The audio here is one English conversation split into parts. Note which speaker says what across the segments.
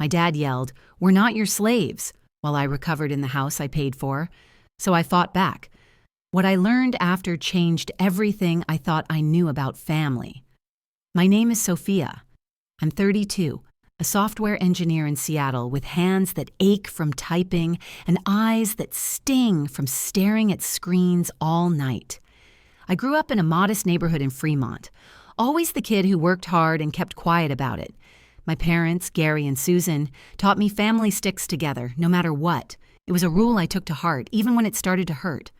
Speaker 1: My dad yelled, "We're not your slaves," while I recovered in the house I paid for. So I fought back. What I learned after changed everything I thought I knew about family. My name is Sophia. I'm 32, a software engineer in Seattle with hands that ache from typing and eyes that sting from staring at screens all night. I grew up in a modest neighborhood in Fremont, always the kid who worked hard and kept quiet about it. My parents, Gary and Susan, taught me family sticks together, no matter what. It was a rule I took to heart, even when it started to hurt.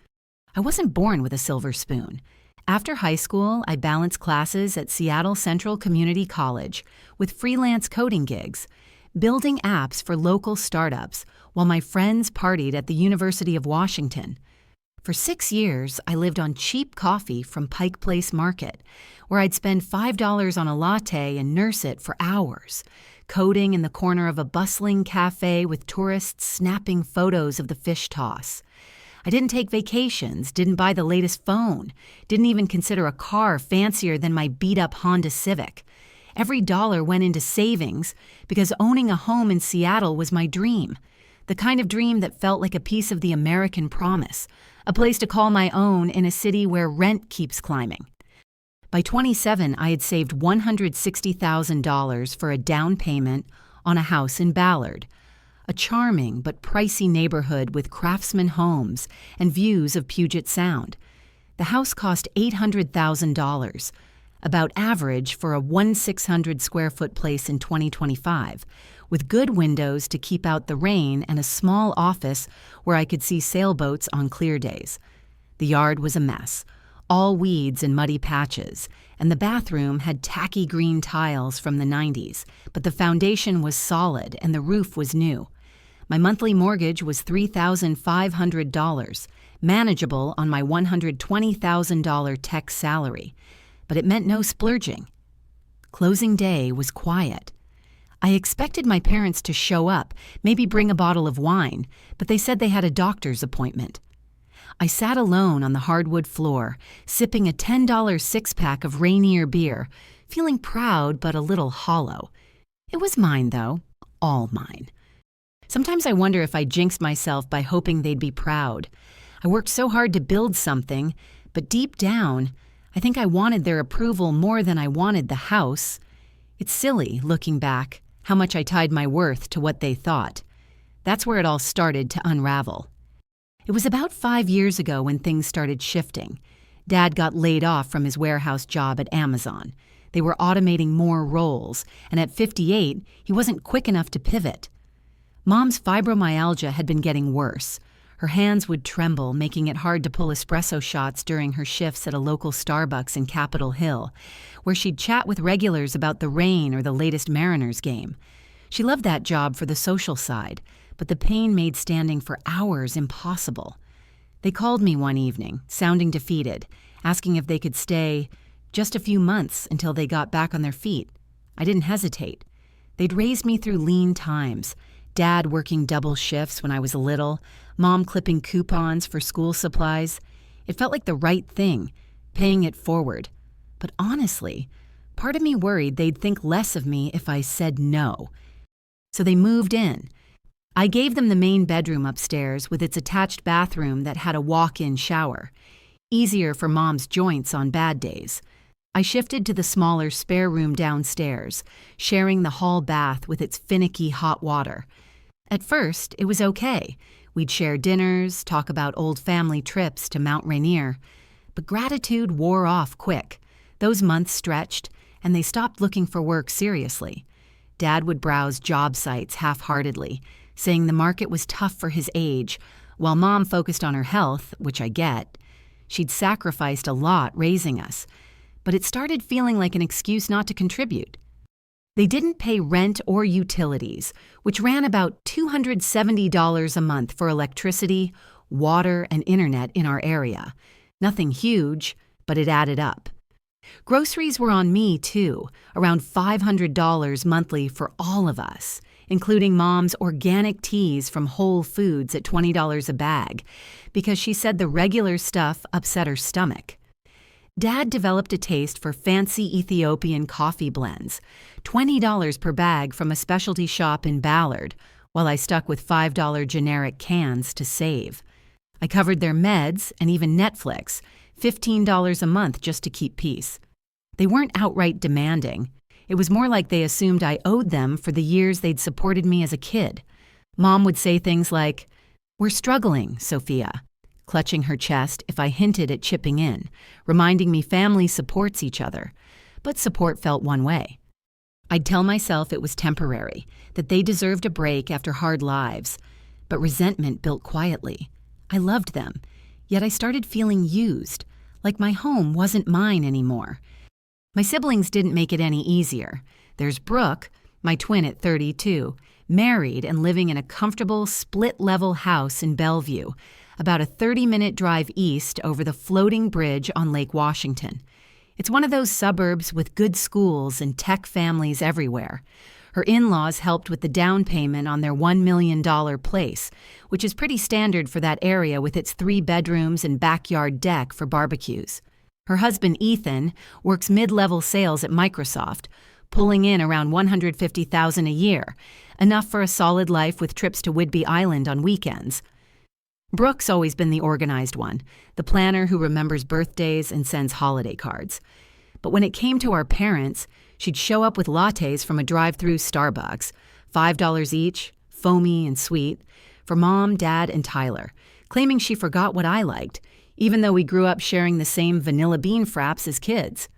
Speaker 1: I wasn't born with a silver spoon. After high school, I balanced classes at Seattle Central Community College with freelance coding gigs, building apps for local startups while my friends partied at the University of Washington. For 6 years, I lived on cheap coffee from Pike Place Market, where I'd spend $5 on a latte and nurse it for hours, coding in the corner of a bustling cafe with tourists snapping photos of the fish toss. I didn't take vacations, didn't buy the latest phone, didn't even consider a car fancier than my beat-up Honda Civic. Every dollar went into savings because owning a home in Seattle was my dream, the kind of dream that felt like a piece of the American promise, a place to call my own in a city where rent keeps climbing. By 27, I had saved $160,000 for a down payment on a house in Ballard, a charming but pricey neighborhood with craftsman homes and views of Puget Sound. The house cost $800,000, about average for a 1,600-square-foot place in 2025, with good windows to keep out the rain and a small office where I could see sailboats on clear days. The yard was a mess, all weeds and muddy patches, and the bathroom had tacky green tiles from the 90s, but the foundation was solid and the roof was new. My monthly mortgage was $3,500, manageable on my $120,000 tech salary, but it meant no splurging. Closing day was quiet. I expected my parents to show up, maybe bring a bottle of wine, but they said they had a doctor's appointment. I sat alone on the hardwood floor, sipping a $10 six-pack of Rainier beer, feeling proud but a little hollow. It was mine, though, all mine. Sometimes I wonder if I jinxed myself by hoping they'd be proud. I worked so hard to build something, but deep down, I think I wanted their approval more than I wanted the house. It's silly, looking back, how much I tied my worth to what they thought. That's where it all started to unravel. It was about 5 years ago when things started shifting. Dad got laid off from his warehouse job at Amazon. They were automating more roles, and at 58, he wasn't quick enough to pivot. Mom's fibromyalgia had been getting worse. Her hands would tremble, making it hard to pull espresso shots during her shifts at a local Starbucks in Capitol Hill, where she'd chat with regulars about the rain or the latest Mariners game. She loved that job for the social side, but the pain made standing for hours impossible. They called me one evening, sounding defeated, asking if they could stay just a few months until they got back on their feet. I didn't hesitate. They'd raised me through lean times, Dad working double shifts when I was little, Mom clipping coupons for school supplies. It felt like the right thing, paying it forward. But honestly, part of me worried they'd think less of me if I said no. So they moved in. I gave them the main bedroom upstairs with its attached bathroom that had a walk-in shower, easier for Mom's joints on bad days. I shifted to the smaller spare room downstairs, sharing the hall bath with its finicky hot water. At first, it was okay. We'd share dinners, talk about old family trips to Mount Rainier. But gratitude wore off quick. Those months stretched, and they stopped looking for work seriously. Dad would browse job sites half-heartedly, saying the market was tough for his age, while Mom focused on her health, which I get. She'd sacrificed a lot raising us, but it started feeling like an excuse not to contribute. They didn't pay rent or utilities, which ran about $270 a month for electricity, water, and internet in our area. Nothing huge, but it added up. Groceries were on me, too, around $500 monthly for all of us, including Mom's organic teas from Whole Foods at $20 a bag, because she said the regular stuff upset her stomach. Dad developed a taste for fancy Ethiopian coffee blends, $20 per bag from a specialty shop in Ballard, while I stuck with $5 generic cans to save. I covered their meds and even Netflix, $15 a month just to keep peace. They weren't outright demanding. It was more like they assumed I owed them for the years they'd supported me as a kid. Mom would say things like, "We're struggling, Sophia," clutching her chest if I hinted at chipping in, reminding me family supports each other. But support felt one way. I'd tell myself it was temporary, that they deserved a break after hard lives. But resentment built quietly. I loved them, yet I started feeling used, like my home wasn't mine anymore. My siblings didn't make it any easier. There's Brooke, my twin at 32, married and living in a comfortable, split-level house in Bellevue, about a 30-minute drive east over the floating bridge on Lake Washington. It's one of those suburbs with good schools and tech families everywhere. Her in-laws helped with the down payment on their $1 million place, which is pretty standard for that area with its 3 bedrooms and backyard deck for barbecues. Her husband, Ethan, works mid-level sales at Microsoft, pulling in around $150,000 a year, enough for a solid life with trips to Whidbey Island on weekends. Brooke's always been the organized one, the planner who remembers birthdays and sends holiday cards. But when it came to our parents, she'd show up with lattes from a drive-through Starbucks, $5 each, foamy and sweet, for Mom, Dad, and Tyler, claiming she forgot what I liked, even though we grew up sharing the same vanilla bean fraps as kids.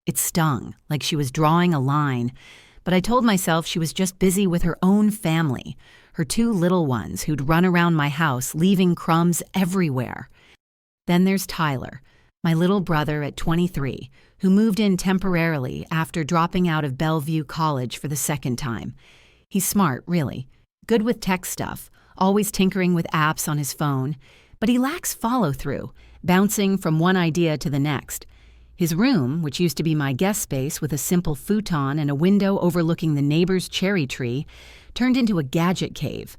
Speaker 1: It stung, like she was drawing a line, but I told myself she was just busy with her own family, her 2 little ones who'd run around my house leaving crumbs everywhere. Then there's Tyler, my little brother at 23, who moved in temporarily after dropping out of Bellevue College for the second time. He's smart, really, good with tech stuff, always tinkering with apps on his phone, but he lacks follow-through, bouncing from one idea to the next. His room, which used to be my guest space with a simple futon and a window overlooking the neighbor's cherry tree, turned into a gadget cave.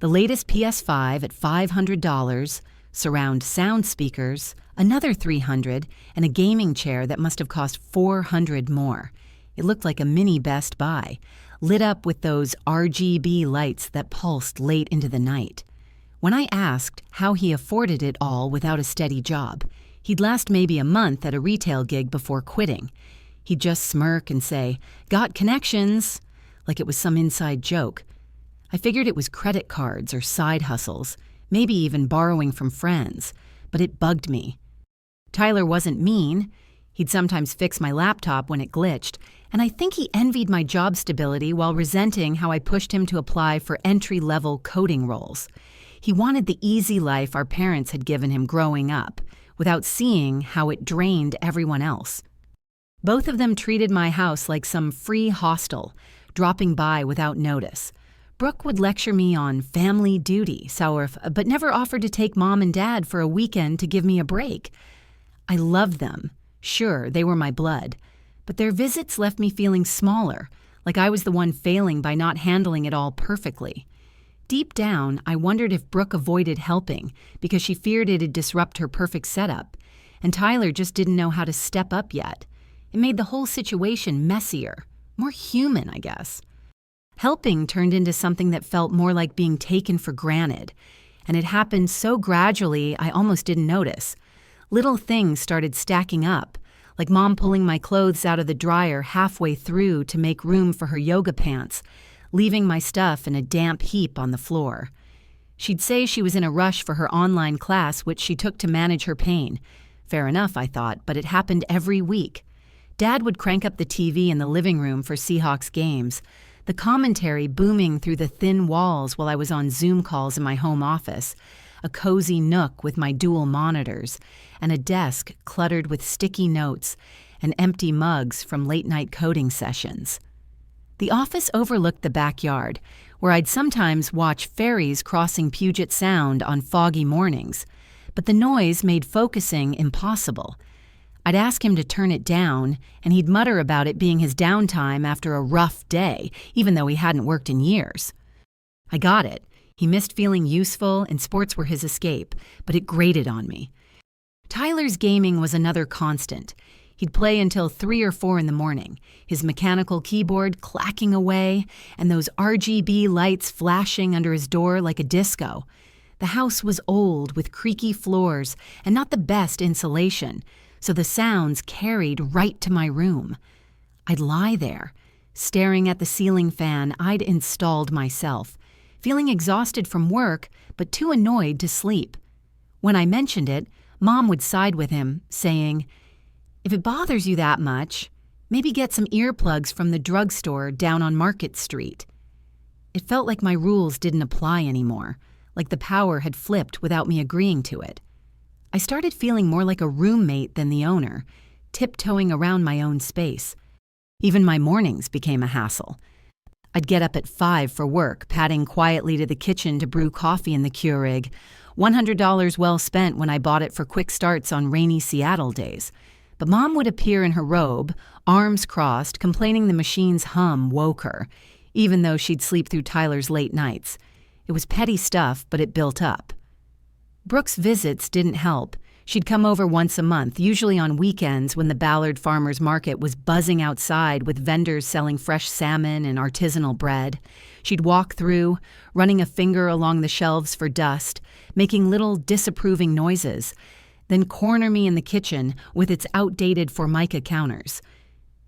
Speaker 1: The latest PS5 at $500, surround sound speakers, another $300, and a gaming chair that must have cost $400 more. It looked like a mini Best Buy, lit up with those RGB lights that pulsed late into the night. When I asked how he afforded it all without a steady job, he'd last maybe a month at a retail gig before quitting. He'd just smirk and say, "Got connections," like it was some inside joke. I figured it was credit cards or side hustles, maybe even borrowing from friends, but it bugged me. Tyler wasn't mean. He'd sometimes fix my laptop when it glitched, and I think he envied my job stability while resenting how I pushed him to apply for entry-level coding roles. He wanted the easy life our parents had given him growing up, without seeing how it drained everyone else. Both of them treated my house like some free hostel, dropping by without notice. Brooke would lecture me on family duty, but never offered to take Mom and Dad for a weekend to give me a break. I loved them. Sure, they were my blood, but their visits left me feeling smaller, like I was the one failing by not handling it all perfectly. Deep down, I wondered if Brooke avoided helping because she feared it'd disrupt her perfect setup, and Tyler just didn't know how to step up yet. It made the whole situation messier, more human, I guess. Helping turned into something that felt more like being taken for granted, and it happened so gradually I almost didn't notice. Little things started stacking up, like Mom pulling my clothes out of the dryer halfway through to make room for her yoga pants, leaving my stuff in a damp heap on the floor. She'd say she was in a rush for her online class, which she took to manage her pain. Fair enough, I thought, but it happened every week. Dad would crank up the TV in the living room for Seahawks games, the commentary booming through the thin walls while I was on Zoom calls in my home office, a cozy nook with my dual monitors, and a desk cluttered with sticky notes and empty mugs from late-night coding sessions. The office overlooked the backyard, where I'd sometimes watch ferries crossing Puget Sound on foggy mornings, but the noise made focusing impossible. I'd ask him to turn it down, and he'd mutter about it being his downtime after a rough day, even though he hadn't worked in years. I got it. He missed feeling useful, and sports were his escape, but it grated on me. Tyler's gaming was another constant. He'd play until 3 or 4 in the morning, his mechanical keyboard clacking away, and those RGB lights flashing under his door like a disco. The house was old, with creaky floors and not the best insulation, so the sounds carried right to my room. I'd lie there, staring at the ceiling fan I'd installed myself, feeling exhausted from work but too annoyed to sleep. When I mentioned it, Mom would side with him, saying, "If it bothers you that much, maybe get some earplugs from the drugstore down on Market Street." It felt like my rules didn't apply anymore, like the power had flipped without me agreeing to it. I started feeling more like a roommate than the owner, tiptoeing around my own space. Even my mornings became a hassle. I'd get up at 5 for work, padding quietly to the kitchen to brew coffee in the Keurig, $100 well spent when I bought it for quick starts on rainy Seattle days. But Mom would appear in her robe, arms crossed, complaining the machine's hum woke her, even though she'd sleep through Tyler's late nights. It was petty stuff, but it built up. Brooke's visits didn't help. She'd come over once a month, usually on weekends when the Ballard Farmers Market was buzzing outside with vendors selling fresh salmon and artisanal bread. She'd walk through, running a finger along the shelves for dust, making little disapproving noises, then corner me in the kitchen with its outdated Formica counters.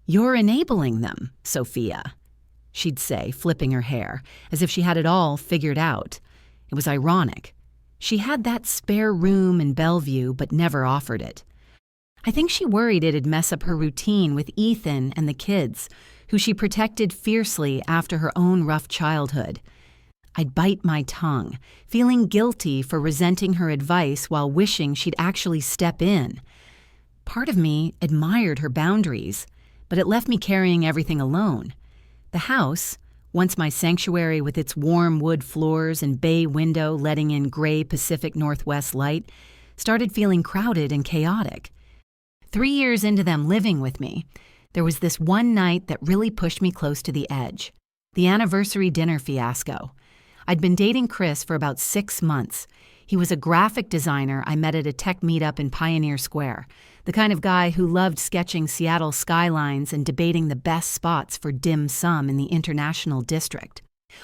Speaker 1: "You're enabling them, Sophia," she'd say, flipping her hair, as if she had it all figured out. It was ironic. She had that spare room in Bellevue, but never offered it. I think she worried it'd mess up her routine with Ethan and the kids, who she protected fiercely after her own rough childhood. I'd bite my tongue, feeling guilty for resenting her advice while wishing she'd actually step in. Part of me admired her boundaries, but it left me carrying everything alone. The house, once my sanctuary with its warm wood floors and bay window letting in gray Pacific Northwest light, started feeling crowded and chaotic. 3 years into them living with me, there was this one night that really pushed me close to the edge: the anniversary dinner fiasco. I'd been dating Chris for about 6 months. He was a graphic designer I met at a tech meetup in Pioneer Square, the kind of guy who loved sketching Seattle skylines and debating the best spots for dim sum in the International District.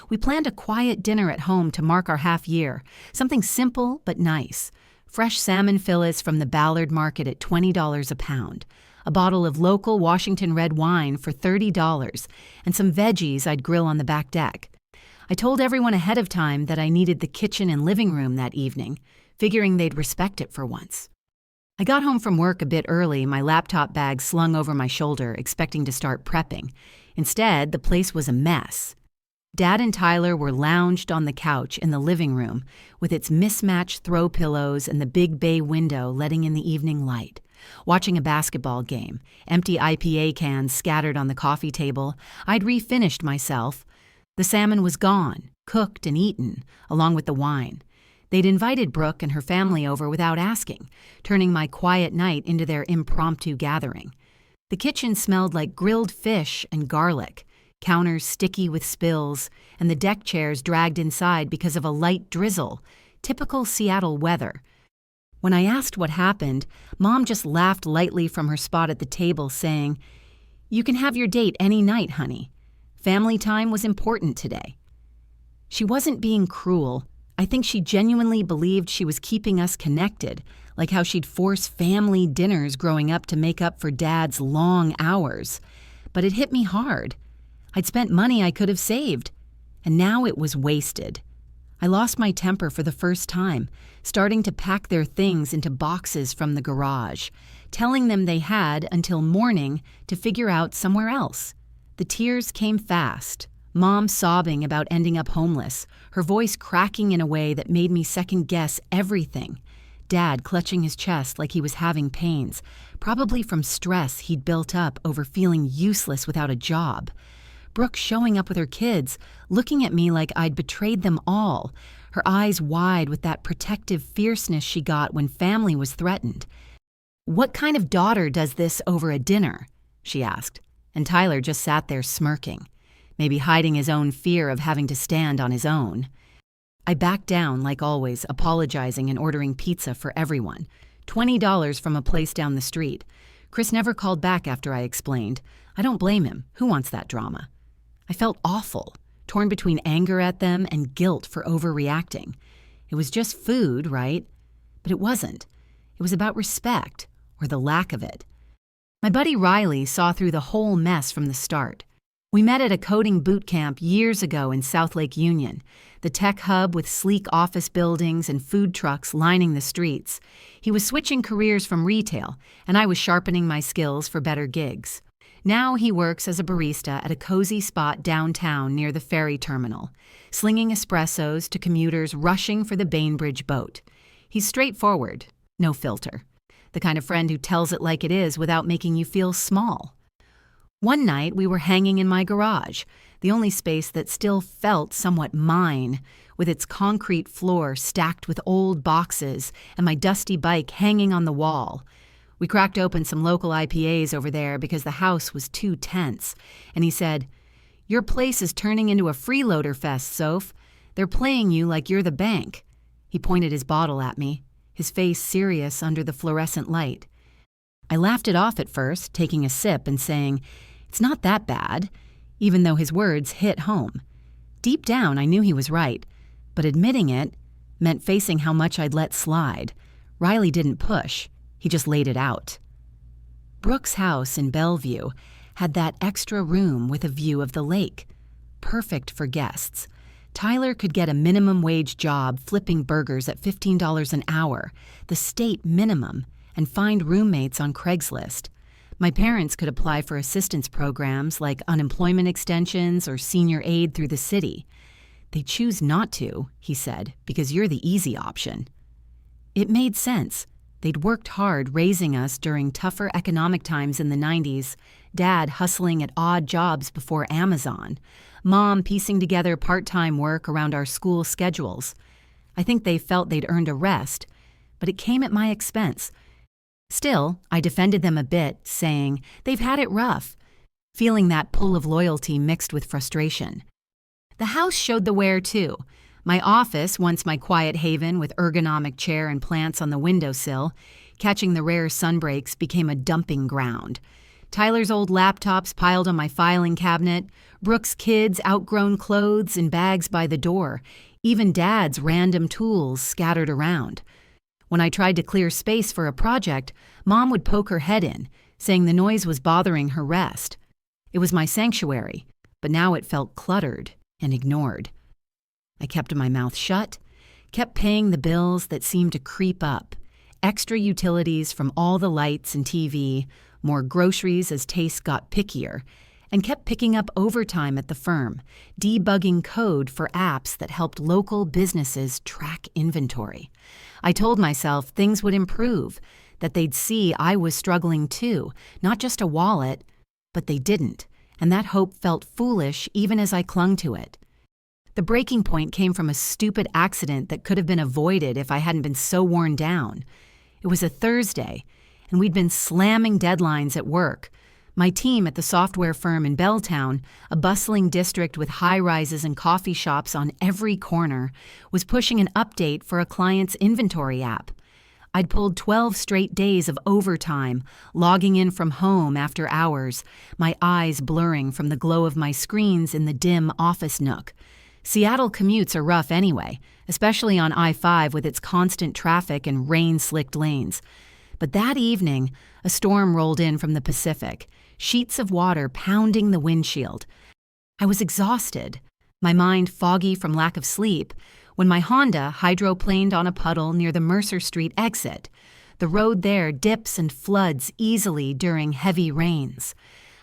Speaker 1: We planned a quiet dinner at home to mark our half year, something simple but nice. Fresh salmon fillets from the Ballard Market at $20 a pound, a bottle of local Washington red wine for $30, and some veggies I'd grill on the back deck. I told everyone ahead of time that I needed the kitchen and living room that evening, figuring they'd respect it for once. I got home from work a bit early, my laptop bag slung over my shoulder, expecting to start prepping. Instead, the place was a mess. Dad and Tyler were lounged on the couch in the living room, with its mismatched throw pillows and the big bay window letting in the evening light, watching a basketball game, empty IPA cans scattered on the coffee table. I'd refinished myself. The salmon was gone, cooked and eaten, along with the wine. They'd invited Brooke and her family over without asking, turning my quiet night into their impromptu gathering. The kitchen smelled like grilled fish and garlic, counters sticky with spills, and the deck chairs dragged inside because of a light drizzle, typical Seattle weather. When I asked what happened, Mom just laughed lightly from her spot at the table, saying, "You can have your date any night, honey. Family time was important today." She wasn't being cruel. I think she genuinely believed she was keeping us connected, like how she'd force family dinners growing up to make up for Dad's long hours. But it hit me hard. I'd spent money I could have saved, and now it was wasted. I lost my temper for the first time, starting to pack their things into boxes from the garage, telling them they had until morning to figure out somewhere else. The tears came fast, Mom sobbing about ending up homeless, her voice cracking in a way that made me second-guess everything. Dad clutching his chest like he was having pains, probably from stress he'd built up over feeling useless without a job. Brooke showing up with her kids, looking at me like I'd betrayed them all, her eyes wide with that protective fierceness she got when family was threatened. "What kind of daughter does this over a dinner?" she asked, and Tyler just sat there smirking, maybe hiding his own fear of having to stand on his own. I backed down, like always, apologizing and ordering pizza for everyone, $20 from a place down the street. Chris never called back after I explained. I don't blame him. Who wants that drama? I felt awful, torn between anger at them and guilt for overreacting. It was just food, right? But it wasn't. It was about respect, or the lack of it. My buddy Riley saw through the whole mess from the start. We met at a coding boot camp years ago in South Lake Union, the tech hub with sleek office buildings and food trucks lining the streets. He was switching careers from retail, and I was sharpening my skills for better gigs. Now he works as a barista at a cozy spot downtown near the ferry terminal, slinging espressos to commuters rushing for the Bainbridge boat. He's straightforward, no filter. The kind of friend who tells it like it is without making you feel small. One night, we were hanging in my garage, the only space that still felt somewhat mine, with its concrete floor stacked with old boxes and my dusty bike hanging on the wall. We cracked open some local IPAs over there because the house was too tense, and he said, "Your place is turning into a freeloader fest, Soph. They're playing you like you're the bank." He pointed his bottle at me, his face serious under the fluorescent light. I laughed it off at first, taking a sip and saying, "It's not that bad," even though his words hit home. Deep down, I knew he was right, but admitting it meant facing how much I'd let slide. Riley didn't push. He just laid it out. Brooke's house in Bellevue had that extra room with a view of the lake. Perfect for guests. Tyler could get a minimum wage job flipping burgers at $15 an hour, the state minimum, and find roommates on Craigslist. My parents could apply for assistance programs like unemployment extensions or senior aid through the city. They choose not to, he said, because you're the easy option. It made sense. They'd worked hard raising us during tougher economic times in the 90s, Dad hustling at odd jobs before Amazon, Mom piecing together part-time work around our school schedules. I think they felt they'd earned a rest, but it came at my expense. Still, I defended them a bit, saying, they've had it rough, feeling that pull of loyalty mixed with frustration. The house showed the wear, too. My office, once my quiet haven with ergonomic chair and plants on the windowsill, catching the rare sunbreaks, became a dumping ground. Tyler's old laptops piled on my filing cabinet, Brooke's kids' outgrown clothes in bags by the door, even Dad's random tools scattered around. When I tried to clear space for a project, Mom would poke her head in, saying the noise was bothering her rest. It was my sanctuary, but now it felt cluttered and ignored. I kept my mouth shut, kept paying the bills that seemed to creep up, extra utilities from all the lights and TV, more groceries as tastes got pickier, and kept picking up overtime at the firm, debugging code for apps that helped local businesses track inventory. I told myself things would improve, that they'd see I was struggling too, not just a wallet, but they didn't, and that hope felt foolish even as I clung to it. The breaking point came from a stupid accident that could have been avoided if I hadn't been so worn down. It was a Thursday, and we'd been slamming deadlines at work. My team at the software firm in Belltown, a bustling district with high-rises and coffee shops on every corner, was pushing an update for a client's inventory app. I'd pulled 12 straight days of overtime, logging in from home after hours, my eyes blurring from the glow of my screens in the dim office nook. Seattle commutes are rough anyway, especially on I-5 with its constant traffic and rain-slicked lanes. But that evening, a storm rolled in from the Pacific, sheets of water pounding the windshield. I was exhausted, my mind foggy from lack of sleep, when my Honda hydroplaned on a puddle near the Mercer Street exit. The road there dips and floods easily during heavy rains.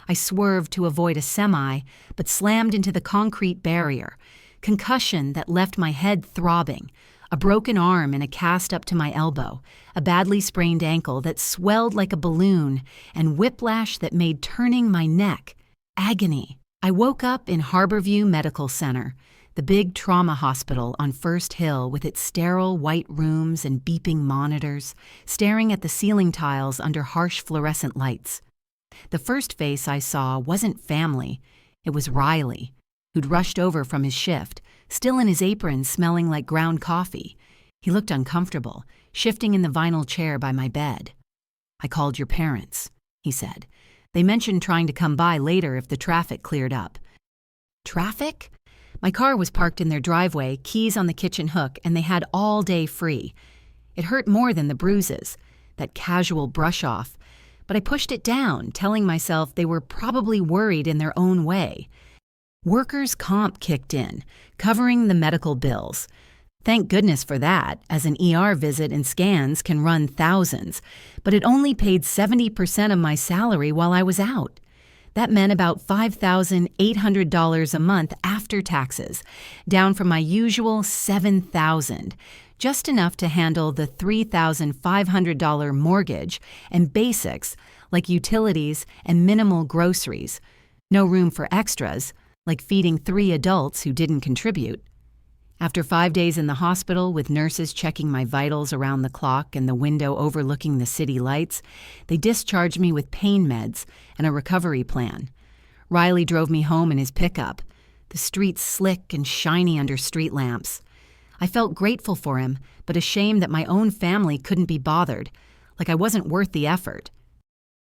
Speaker 1: I swerved to avoid a semi, but slammed into the concrete barrier. Concussion that left my head throbbing, a broken arm and a cast up to my elbow, a badly sprained ankle that swelled like a balloon, and whiplash that made turning my neck agony. I woke up in Harborview Medical Center, the big trauma hospital on First Hill with its sterile white rooms and beeping monitors, staring at the ceiling tiles under harsh fluorescent lights. The first face I saw wasn't family, it was Riley, who'd rushed over from his shift, still in his apron smelling like ground coffee. He looked uncomfortable, shifting in the vinyl chair by my bed. "I called your parents," he said. "They mentioned trying to come by later if the traffic cleared up." Traffic? My car was parked in their driveway, keys on the kitchen hook, and they had all day free. It hurt more than the bruises, that casual brush off, but I pushed it down, telling myself they were probably worried in their own way. Workers' comp kicked in, covering the medical bills. Thank goodness for that, as an ER visit and scans can run thousands, but it only paid 70% of my salary while I was out. That meant about $5,800 a month after taxes, down from my usual $7,000, just enough to handle the $3,500 mortgage and basics like utilities and minimal groceries. No room for extras, like feeding 3 adults who didn't contribute. After 5 days in the hospital with nurses checking my vitals around the clock and the window overlooking the city lights, they discharged me with pain meds and a recovery plan. Riley drove me home in his pickup, the streets slick and shiny under street lamps. I felt grateful for him, but ashamed that my own family couldn't be bothered, like I wasn't worth the effort.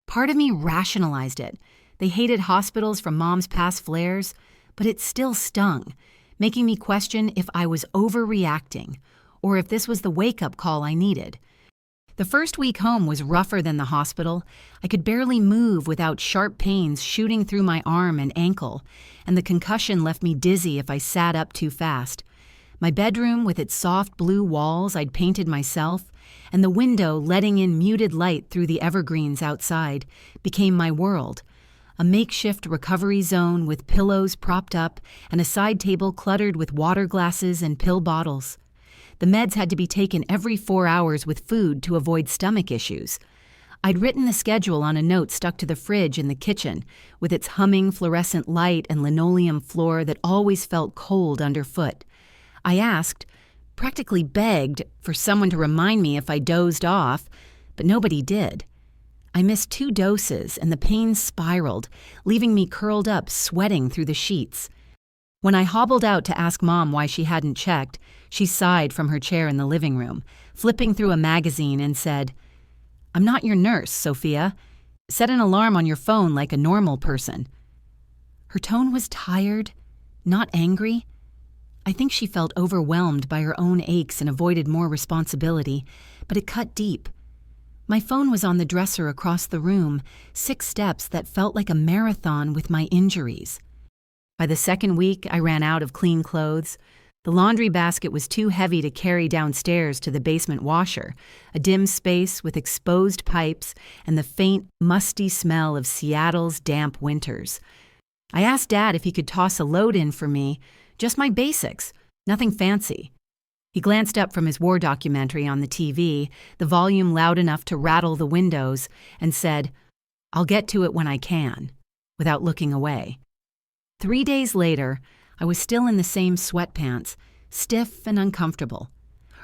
Speaker 1: Part of me rationalized it. They hated hospitals from Mom's past flares, but it still stung, making me question if I was overreacting or if this was the wake-up call I needed. The first week home was rougher than the hospital. I could barely move without sharp pains shooting through my arm and ankle, and the concussion left me dizzy if I sat up too fast. My bedroom, with its soft blue walls I'd painted myself, and the window letting in muted light through the evergreens outside, became my world. A makeshift recovery zone with pillows propped up and a side table cluttered with water glasses and pill bottles. The meds had to be taken every 4 hours with food to avoid stomach issues. I'd written the schedule on a note stuck to the fridge in the kitchen, with its humming fluorescent light and linoleum floor that always felt cold underfoot. I asked, practically begged, for someone to remind me if I dozed off, but nobody did. I missed 2 doses and the pain spiraled, leaving me curled up, sweating through the sheets. When I hobbled out to ask Mom why she hadn't checked, she sighed from her chair in the living room, flipping through a magazine and said, "I'm not your nurse, Sophia. Set an alarm on your phone like a normal person." Her tone was tired, not angry. I think she felt overwhelmed by her own aches and avoided more responsibility, but it cut deep. My phone was on the dresser across the room, 6 steps that felt like a marathon with my injuries. By the second week, I ran out of clean clothes. The laundry basket was too heavy to carry downstairs to the basement washer, a dim space with exposed pipes and the faint, musty smell of Seattle's damp winters. I asked Dad if he could toss a load in for me, just my basics, nothing fancy. He glanced up from his war documentary on the TV, the volume loud enough to rattle the windows, and said, "I'll get to it when I can," without looking away. 3 days later, I was still in the same sweatpants, stiff and uncomfortable.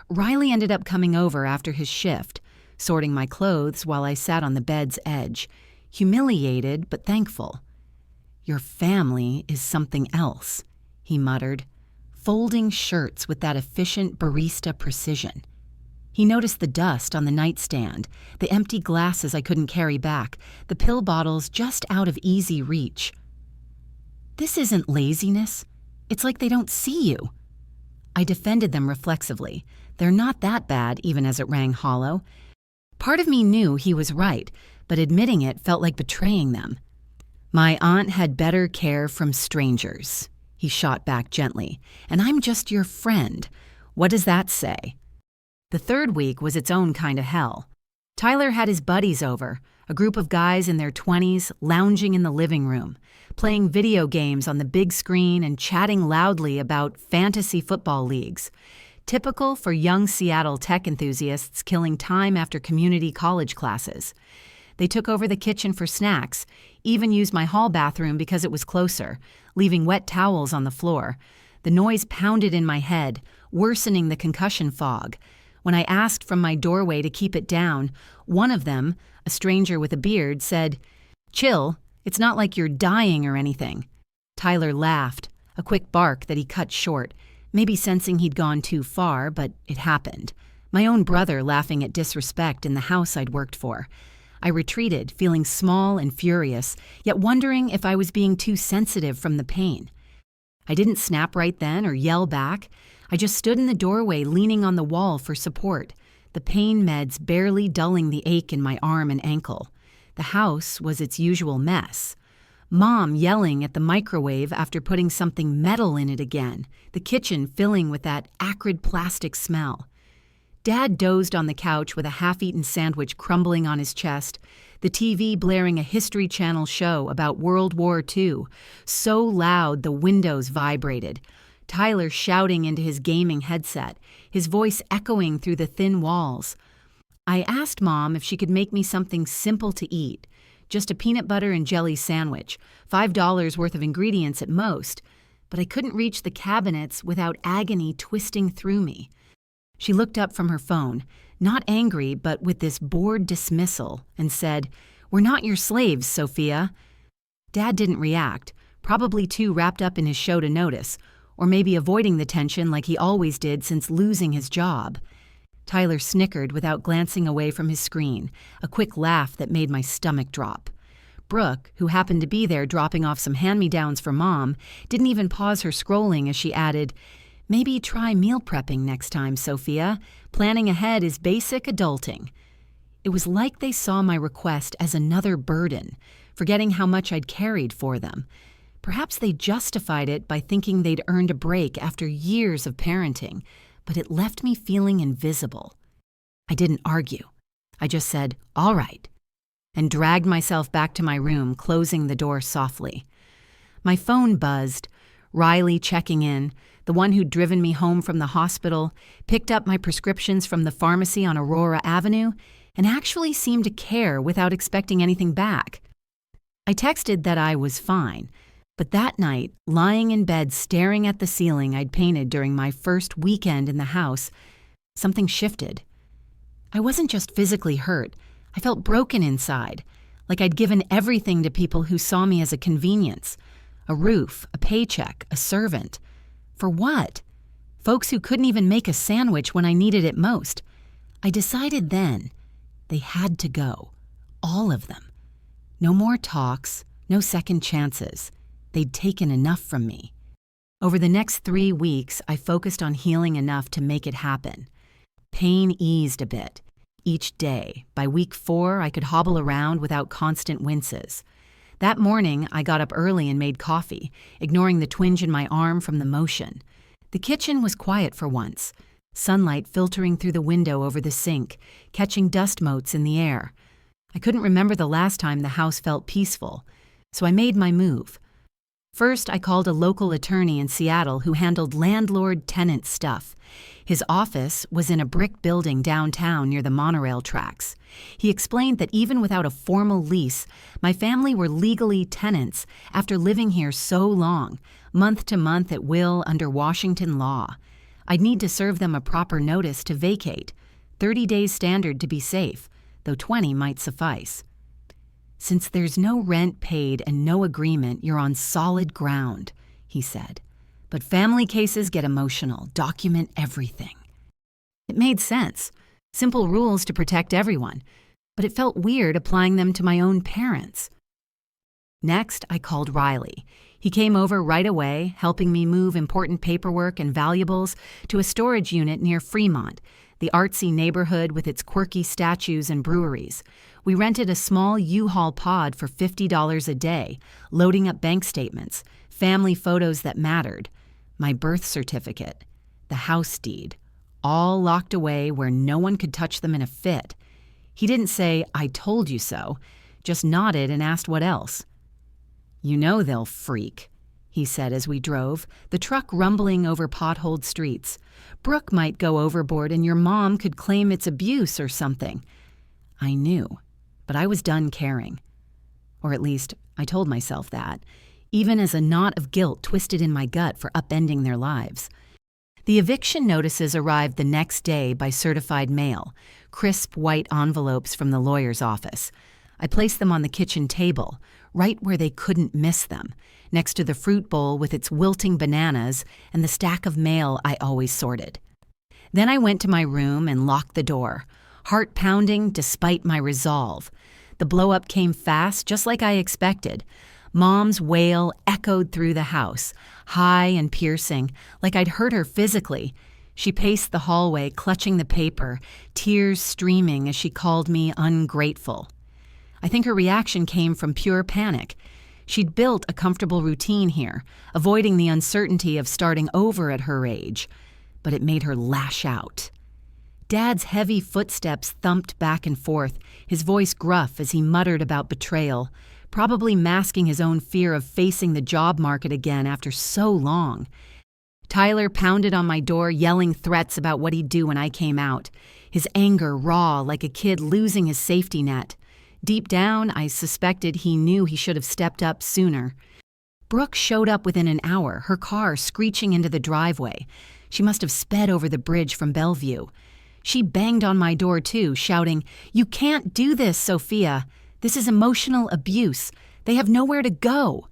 Speaker 1: Riley ended up coming over after his shift, sorting my clothes while I sat on the bed's edge, humiliated but thankful. "Your family is something else," he muttered, folding shirts with that efficient barista precision. He noticed the dust on the nightstand, the empty glasses I couldn't carry back, the pill bottles just out of easy reach. "This isn't laziness. It's like they don't see you." I defended them reflexively. They're not that bad, even as it rang hollow. Part of me knew he was right, but admitting it felt like betraying them. "My aunt had better care from strangers," he shot back gently, "and I'm just your friend. What does that say?" The third week was its own kind of hell. Tyler had his buddies over, a group of guys in their 20s lounging in the living room, playing video games on the big screen and chatting loudly about fantasy football leagues. Typical for young Seattle tech enthusiasts killing time after community college classes. They took over the kitchen for snacks, even used my hall bathroom because it was closer, leaving wet towels on the floor. The noise pounded in my head, worsening the concussion fog. When I asked from my doorway to keep it down, one of them, a stranger with a beard, said, "Chill, it's not like you're dying or anything." Tyler laughed, a quick bark that he cut short, maybe sensing he'd gone too far, but it happened. My own brother laughing at disrespect in the house I'd worked for. I retreated, feeling small and furious, yet wondering if I was being too sensitive from the pain. I didn't snap right then or yell back. I just stood in the doorway leaning on the wall for support, the pain meds barely dulling the ache in my arm and ankle. The house was its usual mess. Mom yelling at the microwave after putting something metal in it again, the kitchen filling with that acrid plastic smell. Dad dozed on the couch with a half-eaten sandwich crumbling on his chest, the TV blaring a History Channel show about World War II, so loud the windows vibrated. Tyler shouting into his gaming headset, his voice echoing through the thin walls. I asked Mom if she could make me something simple to eat, just a peanut butter and jelly sandwich, $5 worth of ingredients at most, but I couldn't reach the cabinets without agony twisting through me. She looked up from her phone, not angry but with this bored dismissal, and said, "We're not your slaves, Sophia." Dad didn't react, probably too wrapped up in his show to notice, or maybe avoiding the tension like he always did since losing his job. Tyler snickered without glancing away from his screen, a quick laugh that made my stomach drop. Brooke, who happened to be there dropping off some hand-me-downs for Mom, didn't even pause her scrolling as she added, "Maybe try meal prepping next time, Sophia. Planning ahead is basic adulting." It was like they saw my request as another burden, forgetting how much I'd carried for them. Perhaps they justified it by thinking they'd earned a break after years of parenting, but it left me feeling invisible. I didn't argue. I just said, "All right," and dragged myself back to my room, closing the door softly. My phone buzzed, Riley checking in, the one who'd driven me home from the hospital, picked up my prescriptions from the pharmacy on Aurora Avenue, and actually seemed to care without expecting anything back. I texted that I was fine, but that night, lying in bed staring at the ceiling I'd painted during my first weekend in the house, something shifted. I wasn't just physically hurt, I felt broken inside, like I'd given everything to people who saw me as a convenience. A roof, a paycheck, a servant. For what? Folks who couldn't even make a sandwich when I needed it most. I decided then they had to go. All of them. No more talks, no second chances. They'd taken enough from me. Over the next 3 weeks, I focused on healing enough to make it happen. Pain eased a bit. Each day, by week 4, I could hobble around without constant winces. That morning, I got up early and made coffee, ignoring the twinge in my arm from the motion. The kitchen was quiet for once, sunlight filtering through the window over the sink, catching dust motes in the air. I couldn't remember the last time the house felt peaceful, so I made my move. First, I called a local attorney in Seattle who handled landlord-tenant stuff. His office was in a brick building downtown near the monorail tracks. He explained that even without a formal lease, my family were legally tenants after living here so long, month to month at will under Washington law. I'd need to serve them a proper notice to vacate, 30 days standard to be safe, though 20 might suffice. "Since there's no rent paid and no agreement, you're on solid ground," he said. "But family cases get emotional. Document everything." It made sense. Simple rules to protect everyone. But it felt weird applying them to my own parents. Next, I called Riley. He came over right away, helping me move important paperwork and valuables to a storage unit near Fremont, the artsy neighborhood with its quirky statues and breweries. We rented a small U-Haul pod for $50 a day, loading up bank statements, family photos that mattered, my birth certificate, the house deed, all locked away where no one could touch them in a fit. He didn't say, "I told you so," just nodded and asked what else. "You know they'll freak," he said as we drove, the truck rumbling over potholed streets. "Brooke might go overboard and your mom could claim it's abuse or something." I knew, but I was done caring. Or at least, I told myself that, even as a knot of guilt twisted in my gut for upending their lives. The eviction notices arrived the next day by certified mail, crisp white envelopes from the lawyer's office. I placed them on the kitchen table, right where they couldn't miss them, next to the fruit bowl with its wilting bananas and the stack of mail I always sorted. Then I went to my room and locked the door, heart pounding despite my resolve. The blow-up came fast, just like I expected. Mom's wail echoed through the house, high and piercing, like I'd hurt her physically. She paced the hallway, clutching the paper, tears streaming as she called me ungrateful. I think her reaction came from pure panic. She'd built a comfortable routine here, avoiding the uncertainty of starting over at her age. But it made her lash out. Dad's heavy footsteps thumped back and forth, his voice gruff as he muttered about betrayal, probably masking his own fear of facing the job market again after so long. Tyler pounded on my door, yelling threats about what he'd do when I came out, his anger raw like a kid losing his safety net. Deep down, I suspected he knew he should have stepped up sooner. Brooke showed up within an hour, her car screeching into the driveway. She must have sped over the bridge from Bellevue. She banged on my door too, shouting, "You can't do this, Sophia. This is emotional abuse. They have nowhere to go."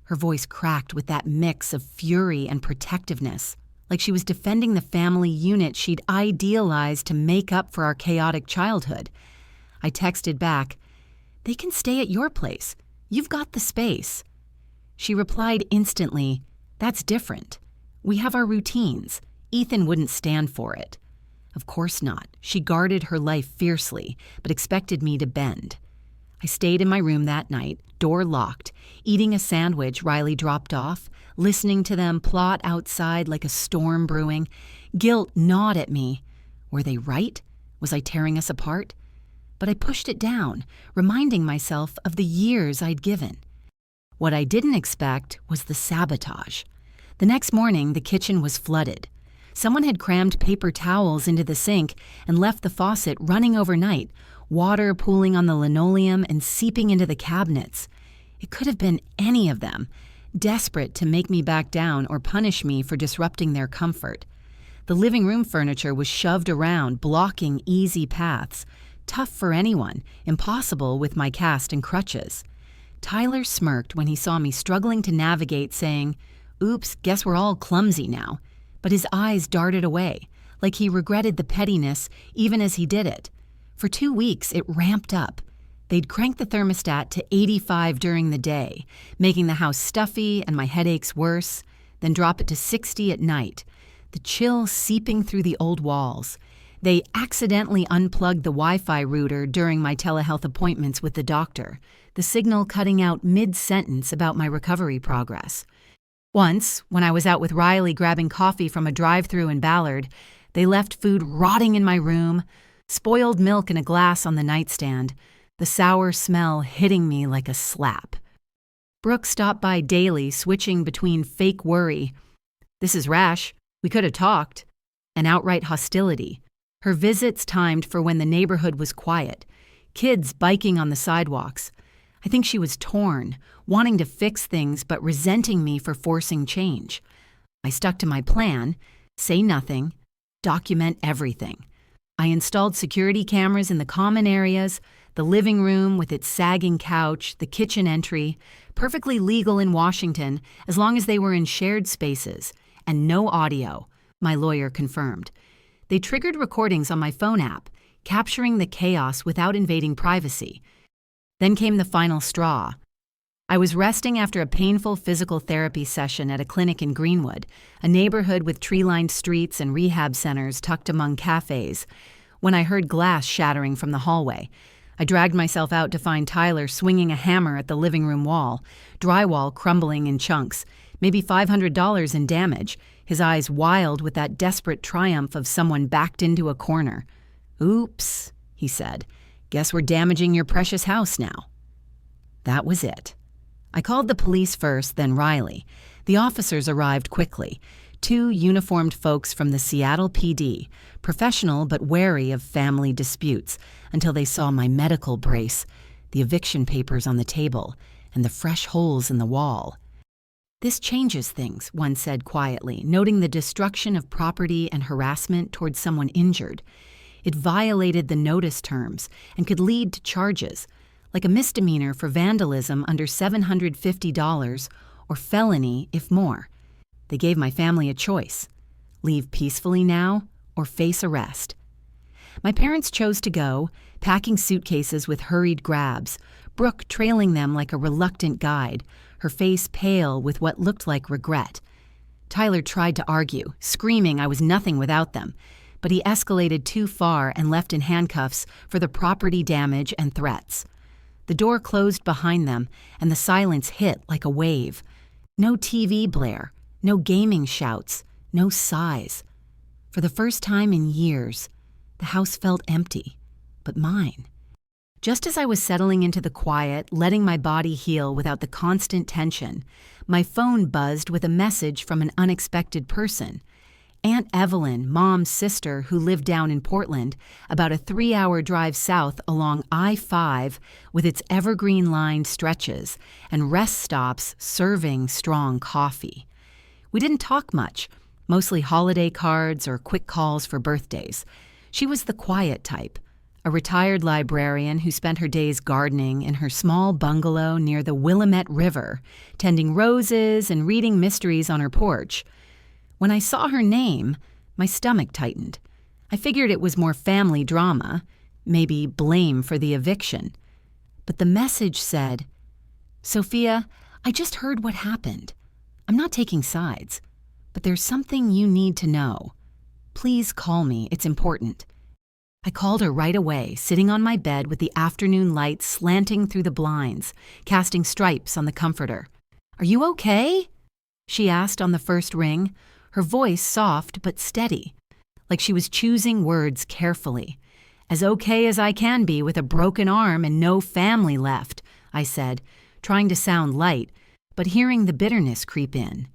Speaker 1: Her voice cracked with that mix of fury and protectiveness, like she was defending the family unit she'd idealized to make up for our chaotic childhood. I texted back, "They can stay at your place. You've got the space." She replied instantly, "That's different. We have our routines. Ethan wouldn't stand for it." Of course not. She guarded her life fiercely, but expected me to bend. I stayed in my room that night, door locked, eating a sandwich Riley dropped off, listening to them plot outside like a storm brewing. Guilt gnawed at me. Were they right? Was I tearing us apart? But I pushed it down, reminding myself of the years I'd given. What I didn't expect was the sabotage. The next morning, the kitchen was flooded. Someone had crammed paper towels into the sink and left the faucet running overnight, water pooling on the linoleum and seeping into the cabinets. It could have been any of them, desperate to make me back down or punish me for disrupting their comfort. The living room furniture was shoved around, blocking easy paths. Tough for anyone, impossible with my cast and crutches. Tyler smirked when he saw me struggling to navigate, saying, "Oops, guess we're all clumsy now." But his eyes darted away, like he regretted the pettiness even as he did it. For 2 weeks, it ramped up. They'd crank the thermostat to 85 during the day, making the house stuffy and my headaches worse, then drop it to 60 at night, the chill seeping through the old walls. They accidentally unplugged the Wi-Fi router during my telehealth appointments with the doctor, the signal cutting out mid-sentence about my recovery progress. Once, when I was out with Riley grabbing coffee from a drive-thru in Ballard, they left food rotting in my room, spoiled milk in a glass on the nightstand, the sour smell hitting me like a slap. Brooke stopped by daily, switching between fake worry, "This is rash, we could have talked," and outright hostility. Her visits timed for when the neighborhood was quiet, kids biking on the sidewalks. I think she was torn, wanting to fix things but resenting me for forcing change. I stuck to my plan, say nothing, document everything. I installed security cameras in the common areas, the living room with its sagging couch, the kitchen entry, perfectly legal in Washington as long as they were in shared spaces, and no audio, my lawyer confirmed. They triggered recordings on my phone app, capturing the chaos without invading privacy. Then came the final straw. I was resting after a painful physical therapy session at a clinic in Greenwood, a neighborhood with tree-lined streets and rehab centers tucked among cafes, when I heard glass shattering from the hallway. I dragged myself out to find Tyler swinging a hammer at the living room wall, drywall crumbling in chunks, maybe $500 in damage, his eyes wild with that desperate triumph of someone backed into a corner. "Oops," he said. "Guess we're damaging your precious house now." That was it. I called the police first, then Riley. The officers arrived quickly. 2 uniformed folks from the Seattle PD, professional but wary of family disputes, until they saw my medical brace, the eviction papers on the table, and the fresh holes in the wall. "This changes things," one said quietly, noting the destruction of property and harassment towards someone injured. It violated the notice terms and could lead to charges, like a misdemeanor for vandalism under $750 or felony if more. They gave my family a choice: leave peacefully now or face arrest. My parents chose to go, packing suitcases with hurried grabs, Brooke trailing them like a reluctant guide, her face pale with what looked like regret. Tyler tried to argue, screaming I was nothing without them, but he escalated too far and left in handcuffs for the property damage and threats. The door closed behind them, and the silence hit like a wave. No TV blare, no gaming shouts, no sighs. For the first time in years, the house felt empty, but mine. Just as I was settling into the quiet, letting my body heal without the constant tension, my phone buzzed with a message from an unexpected person. Aunt Evelyn, Mom's sister who lived down in Portland, about a 3-hour drive south along I-5 with its evergreen-lined stretches and rest stops serving strong coffee. We didn't talk much, mostly holiday cards or quick calls for birthdays. She was the quiet type, a retired librarian who spent her days gardening in her small bungalow near the Willamette River, tending roses and reading mysteries on her porch. When I saw her name, my stomach tightened. I figured it was more family drama, maybe blame for the eviction. But the message said, "Sophia, I just heard what happened. I'm not taking sides, but there's something you need to know. Please call me, it's important." I called her right away, sitting on my bed with the afternoon light slanting through the blinds, casting stripes on the comforter. "Are you okay?" she asked on the first ring, her voice soft but steady, like she was choosing words carefully. "As okay as I can be with a broken arm and no family left," I said, trying to sound light, but hearing the bitterness creep in.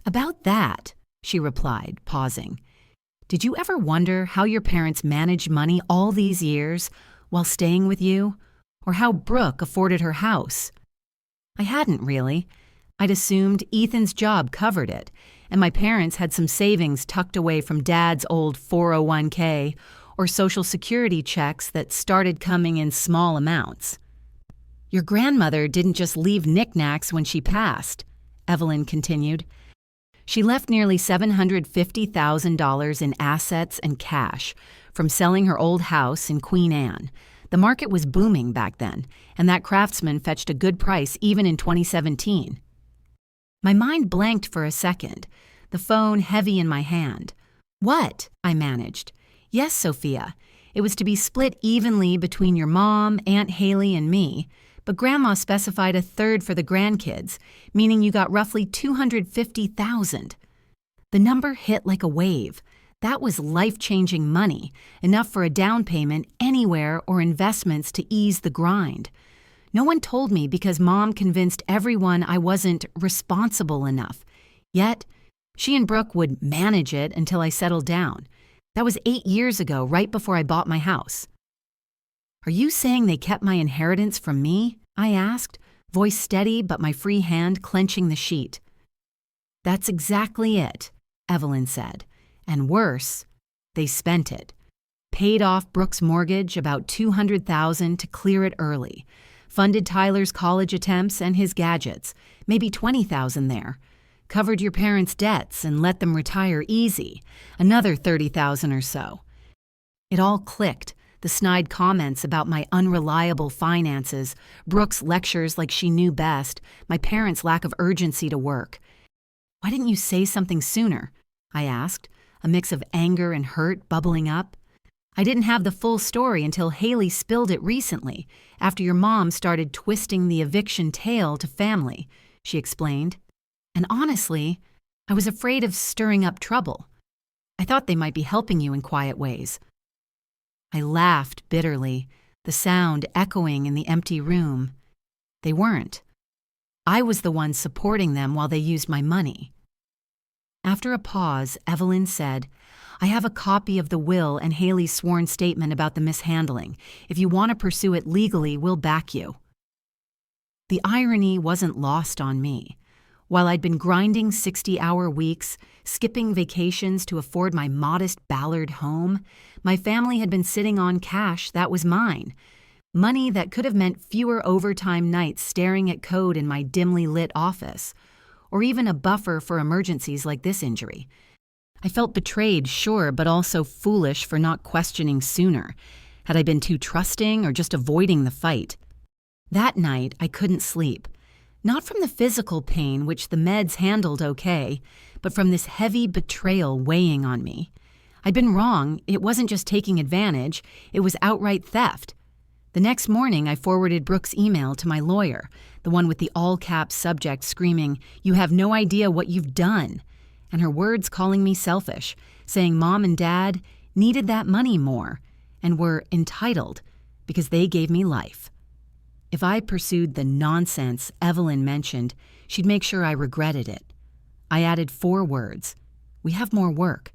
Speaker 1: "About that," she replied, pausing. "Did you ever wonder how your parents managed money all these years while staying with you, or how Brooke afforded her house?" I hadn't really. I'd assumed Ethan's job covered it, and my parents had some savings tucked away from Dad's old 401k or Social Security checks that started coming in small amounts. "Your grandmother didn't just leave knickknacks when she passed," Evelyn continued. "She left nearly $750,000 in assets and cash from selling her old house in Queen Anne. The market was booming back then, and that craftsman fetched a good price even in 2017. My mind blanked for a second, the phone heavy in my hand. "What?" I managed. "Yes, Sophia. It was to be split evenly between your mom, Aunt Haley, and me, but Grandma specified a third for the grandkids, meaning you got roughly $250,000. The number hit like a wave. That was life-changing money, enough for a down payment anywhere or investments to ease the grind. No one told me because Mom convinced everyone I wasn't responsible enough. Yet, she and Brooke would manage it until I settled down. That was 8 years ago, right before I bought my house." "Are you saying they kept my inheritance from me?" I asked, voice steady but my free hand clenching the sheet. "That's exactly it," Evelyn said. "And worse, they spent it. Paid off Brooke's mortgage, about $200,000 to clear it early. Funded Tyler's college attempts and his gadgets, maybe $20,000 there. Covered your parents' debts and let them retire easy, another $30,000 or so." It all clicked. The snide comments about my unreliable finances, Brooke's lectures like she knew best, my parents' lack of urgency to work. "Why didn't you say something sooner?" I asked, a mix of anger and hurt bubbling up. "I didn't have the full story until Haley spilled it recently, after your mom started twisting the eviction tale to family," she explained. "And honestly, I was afraid of stirring up trouble. I thought they might be helping you in quiet ways." I laughed bitterly, the sound echoing in the empty room. They weren't. I was the one supporting them while they used my money. After a pause, Evelyn said, "I have a copy of the will and Haley's sworn statement about the mishandling. If you want to pursue it legally, we'll back you." The irony wasn't lost on me. While I'd been grinding 60-hour weeks, skipping vacations to afford my modest Ballard home, my family had been sitting on cash that was mine. Money that could have meant fewer overtime nights staring at code in my dimly lit office, or even a buffer for emergencies like this injury. I felt betrayed, sure, but also foolish for not questioning sooner. Had I been too trusting or just avoiding the fight? That night, I couldn't sleep. Not from the physical pain, which the meds handled okay, but from this heavy betrayal weighing on me. I'd been wrong. It wasn't just taking advantage. It was outright theft. The next morning, I forwarded Brooke's email to my lawyer, the one with the all-caps subject screaming, "You have no idea what you've done," and her words calling me selfish, saying Mom and Dad needed that money more and were entitled because they gave me life. If I pursued the nonsense Evelyn mentioned, she'd make sure I regretted it. I added 4 words. We have more work.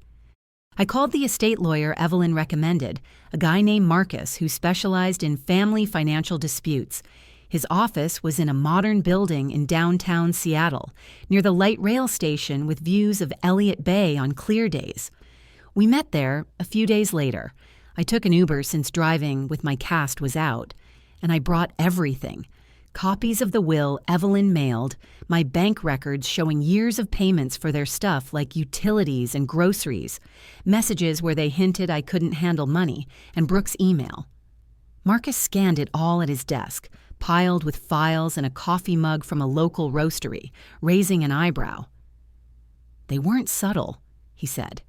Speaker 1: I called the estate lawyer Evelyn recommended, a guy named Marcus who specialized in family financial disputes. His office was in a modern building in downtown Seattle, near the light rail station with views of Elliott Bay on clear days. We met there a few days later. I took an Uber since driving with my cast was out, and I brought everything. Copies of the will Evelyn mailed, my bank records showing years of payments for their stuff like utilities and groceries, messages where they hinted I couldn't handle money, and Brooke's email. Marcus scanned it all at his desk, piled with files and a coffee mug from a local roastery, raising an eyebrow. "They weren't subtle," he said.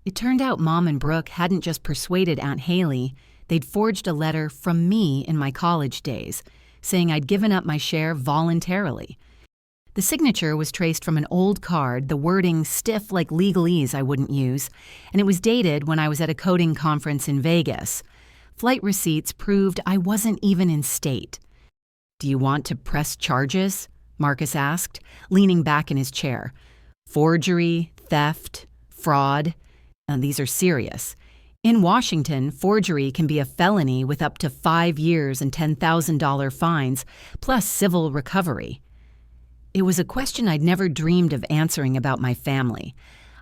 Speaker 1: It turned out Mom and Brooke hadn't just persuaded Aunt Haley, they'd forged a letter from me in my college days, saying I'd given up my share voluntarily. The signature was traced from an old card, the wording stiff like legalese I wouldn't use, and it was dated when I was at a coding conference in Vegas. Flight receipts proved I wasn't even in state. "Do you want to press charges?" Marcus asked, leaning back in his chair. "Forgery, theft, fraud. These are serious. In Washington, forgery can be a felony with up to 5 years and $10,000 fines, plus civil recovery." It was a question I'd never dreamed of answering about my family.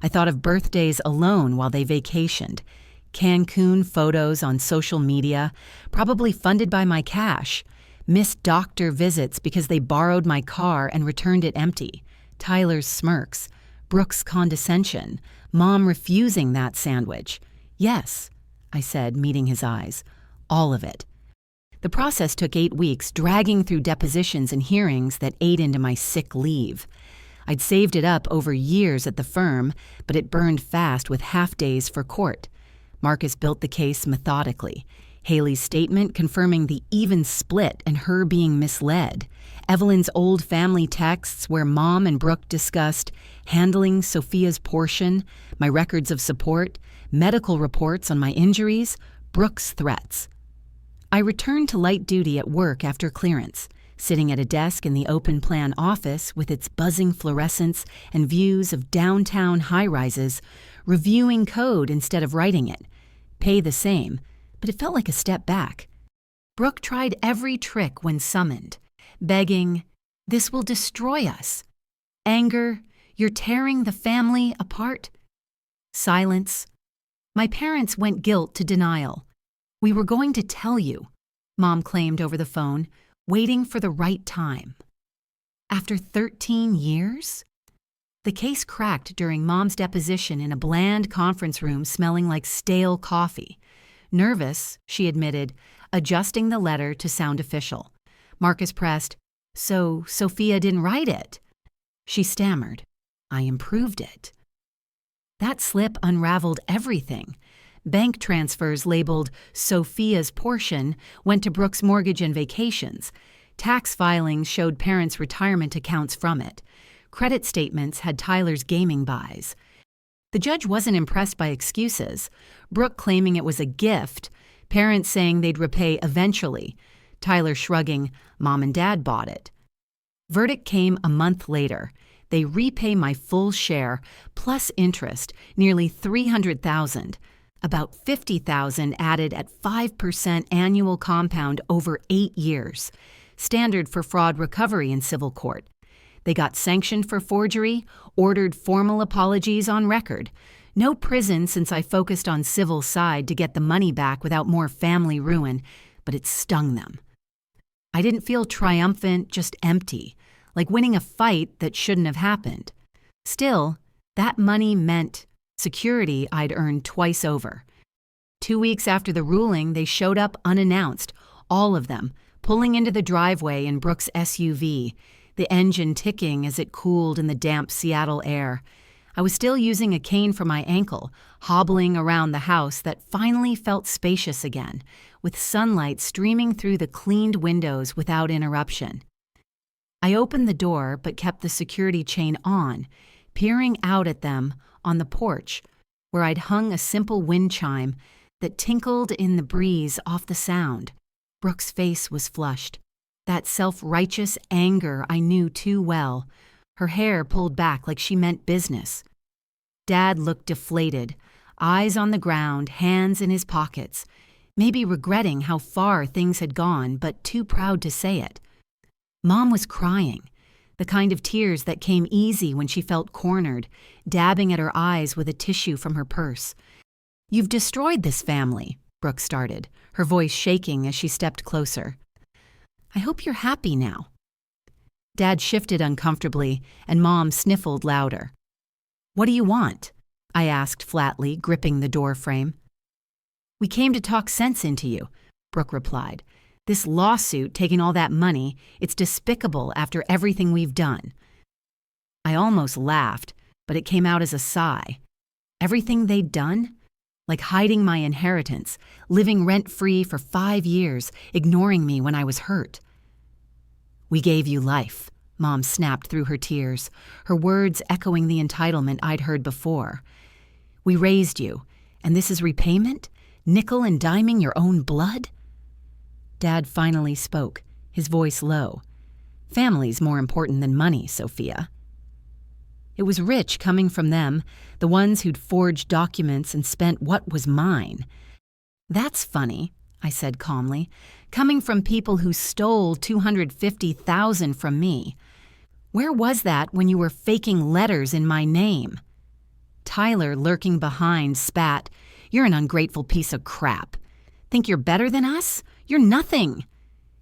Speaker 1: I thought of birthdays alone while they vacationed. Cancun photos on social media, probably funded by my cash. Missed doctor visits because they borrowed my car and returned it empty. Tyler's smirks. Brooke's condescension. Mom refusing that sandwich. "Yes," I said, meeting his eyes. "All of it." The process took 8 weeks, dragging through depositions and hearings that ate into my sick leave. I'd saved it up over years at the firm, but it burned fast with half-days for court. Marcus built the case methodically. Haley's statement confirming the even split and her being misled. Evelyn's old family texts where Mom and Brooke discussed handling Sophia's portion, my records of support, medical reports on my injuries, Brooke's threats. I returned to light duty at work after clearance, sitting at a desk in the open plan office with its buzzing fluorescents and views of downtown high-rises, reviewing code instead of writing it. Pay the same, but it felt like a step back. Brooke tried every trick when summoned, begging, "This will destroy us." Anger, "You're tearing the family apart." Silence. My parents went guilt to denial. "We were going to tell you," Mom claimed over the phone, waiting for the right time. After 13 years? The case cracked during Mom's deposition in a bland conference room smelling like stale coffee. Nervous, she admitted, adjusting the letter to sound official. Marcus pressed, "So Sophia didn't write it?" She stammered, "I improved it." That slip unraveled everything. Bank transfers labeled Sophia's portion went to Brooke's mortgage and vacations. Tax filings showed parents' retirement accounts from it. Credit statements had Tyler's gaming buys. The judge wasn't impressed by excuses. Brooke claiming it was a gift, parents saying they'd repay eventually, Tyler shrugging, "Mom and Dad bought it." Verdict came a month later. They repay my full share, plus interest, nearly $300,000. About $50,000 added at 5% annual compound over 8 years, standard for fraud recovery in civil court. They got sanctioned for forgery, ordered formal apologies on record. No prison since I focused on civil side to get the money back without more family ruin, but it stung them. I didn't feel triumphant, just empty, like winning a fight that shouldn't have happened. Still, that money meant security I'd earned twice over. 2 weeks after the ruling, they showed up unannounced, all of them, pulling into the driveway in Brooke's SUV, the engine ticking as it cooled in the damp Seattle air. I was still using a cane for my ankle, hobbling around the house that finally felt spacious again, with sunlight streaming through the cleaned windows without interruption. I opened the door but kept the security chain on, peering out at them on the porch, where I'd hung a simple wind chime that tinkled in the breeze off the sound. Brooke's face was flushed, that self-righteous anger I knew too well, her hair pulled back like she meant business. Dad looked deflated, eyes on the ground, hands in his pockets, maybe regretting how far things had gone, but too proud to say it. Mom was crying, the kind of tears that came easy when she felt cornered, dabbing at her eyes with a tissue from her purse. "You've destroyed this family," Brooke started, her voice shaking as she stepped closer. "I hope you're happy now." Dad shifted uncomfortably, and Mom sniffled louder. "What do you want?" I asked flatly, gripping the door frame. "We came to talk sense into you," Brooke replied. "This lawsuit, taking all that money, it's despicable after everything we've done." I almost laughed, but it came out as a sigh. Everything they'd done? Like hiding my inheritance, living rent-free for 5 years, ignoring me when I was hurt. "We gave you life," Mom snapped through her tears, her words echoing the entitlement I'd heard before. "We raised you, and this is repayment? Nickel and diming your own blood?" Dad finally spoke, his voice low. "Family's more important than money, Sophia." It was rich coming from them, the ones who'd forged documents and spent what was mine. "That's funny," I said calmly, "coming from people who stole $250,000 from me. Where was that when you were faking letters in my name?" Tyler, lurking behind, spat, "You're an ungrateful piece of crap. Think you're better than us? You're nothing."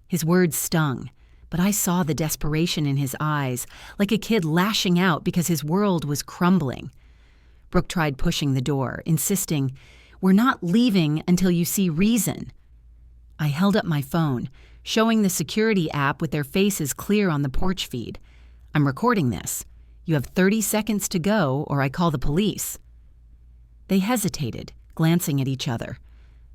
Speaker 1: His words stung, but I saw the desperation in his eyes, like a kid lashing out because his world was crumbling. Brooke tried pushing the door, insisting, "We're not leaving until you see reason." I held up my phone, showing the security app with their faces clear on the porch feed. "I'm recording this. You have 30 seconds to go or I call the police." They hesitated, glancing at each other.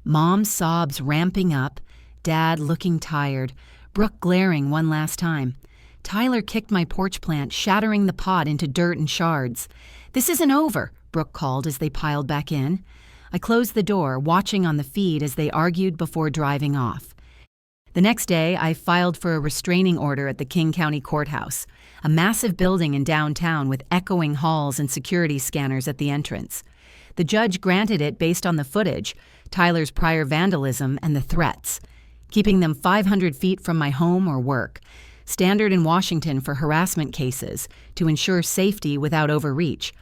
Speaker 1: Mom's sobs ramping up, Dad looking tired, Brooke glaring one last time. Tyler kicked my porch plant, shattering the pot into dirt and shards. "This isn't over," Brooke called as they piled back in. I closed the door, watching on the feed as they argued before driving off. The next day, I filed for a restraining order at the King County Courthouse, a massive building in downtown with echoing halls and security scanners at the entrance. The judge granted it based on the footage, Tyler's prior vandalism, and the threats, keeping them 500 feet from my home or work, standard in Washington for harassment cases, to ensure safety without overreach.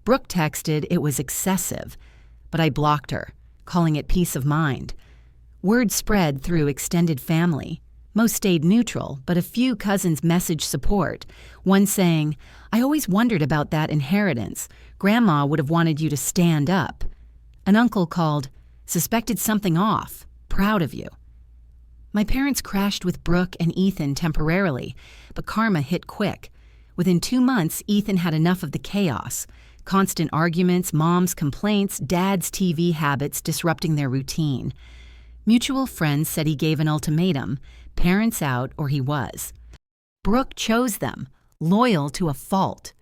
Speaker 1: Brooke texted it was excessive, but I blocked her, calling it peace of mind. Word spread through extended family. Most stayed neutral, but a few cousins messaged support, one saying, "I always wondered about that inheritance. Grandma would have wanted you to stand up." An uncle called, "Suspected something off. Proud of you." My parents crashed with Brooke and Ethan temporarily, but karma hit quick. Within 2 months, Ethan had enough of the chaos. Constant arguments, Mom's complaints, Dad's TV habits disrupting their routine. Mutual friends said he gave an ultimatum, parents out or he was. Brooke chose them, loyal to a fault.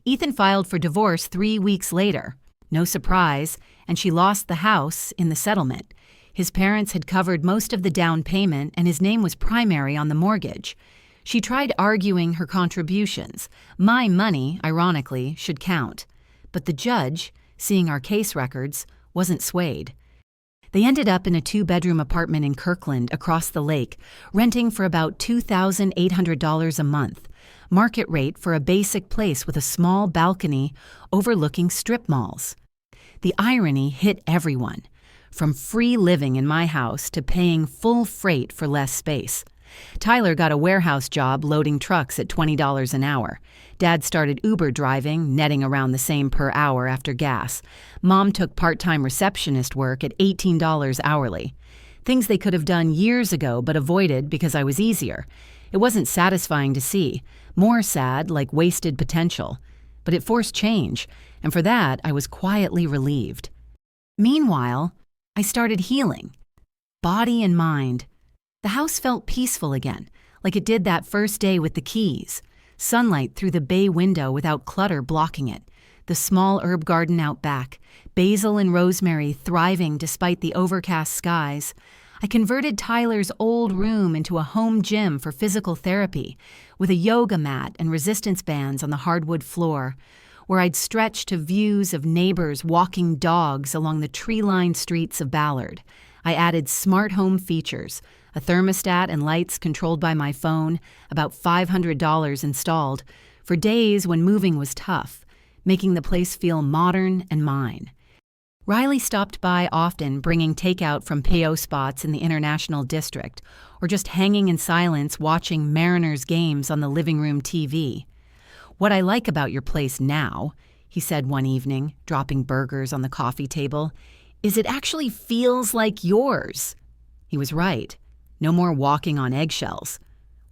Speaker 1: Ethan filed for divorce 3 weeks later. No surprise, and she lost the house in the settlement. His parents had covered most of the down payment and his name was primary on the mortgage. She tried arguing her contributions. My money, ironically, should count. But the judge, seeing our case records, wasn't swayed. They ended up in a 2-bedroom apartment in Kirkland across the lake, renting for about $2,800 a month, market rate for a basic place with a small balcony overlooking strip malls. The irony hit everyone, from free living in my house to paying full freight for less space. Tyler got a warehouse job loading trucks at $20 an hour. Dad started Uber driving, netting around the same per hour after gas. Mom took part-time receptionist work at $18 hourly. Things they could have done years ago but avoided because I was easier. It wasn't satisfying to see. More sad, like wasted potential. But it forced change, and for that, I was quietly relieved. Meanwhile, I started healing. Body and mind. The house felt peaceful again, like it did that first day with the keys. Sunlight through the bay window without clutter blocking it. The small herb garden out back. Basil and rosemary thriving despite the overcast skies. I converted Tyler's old room into a home gym for physical therapy, with a yoga mat and resistance bands on the hardwood floor, where I'd stretch to views of neighbors walking dogs along the tree-lined streets of Ballard. I added smart home features, a thermostat and lights controlled by my phone, about $500 installed, for days when moving was tough, making the place feel modern and mine. Riley stopped by often, bringing takeout from PO spots in the International District, or just hanging in silence watching Mariners games on the living room TV. "What I like about your place now," he said one evening, dropping burgers on the coffee table, "is it actually feels like yours." He was right. No more walking on eggshells.